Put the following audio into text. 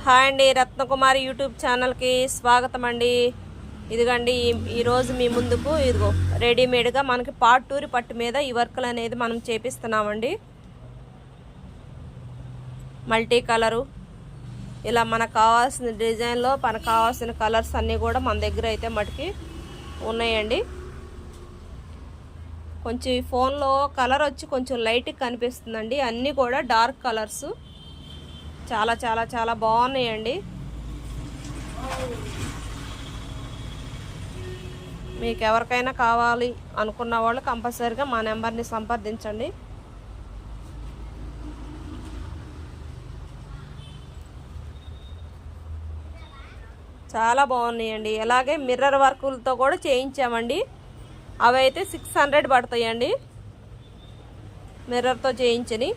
Hi అండి, Ratnakumari YouTube ఛానల్కి స్వాగతం అండి. ఇదిగండి ఈరోజు మీ ముందుకు ఇదిగో రెడీమేడ్గా మనకి పాటూరి పట్టు మీద ఈ వర్క్లు అనేది మనం చేపిస్తున్నామండి. మల్టీ కలరు ఇలా మనకు కావాల్సిన డిజైన్లో మనకు కావాల్సిన కలర్స్ అన్నీ కూడా మన దగ్గర అయితే మటుకి ఉన్నాయండి. కొంచెం ఈ ఫోన్లో కలర్ వచ్చి కొంచెం లైట్గా కనిపిస్తుందండి. అన్నీ కూడా డార్క్ కలర్స్ చాలా చాలా చాలా బాగున్నాయండి. మీకు ఎవరికైనా కావాలి అనుకున్న వాళ్ళు కంపల్సరీగా మా నెంబర్ని సంప్రదించండి. చాలా బాగున్నాయండి. అలాగే మిర్రర్ వర్కులతో కూడా చేయించామండి. అవి అయితే 600 పడతాయండి మిర్రర్తో చేయించని.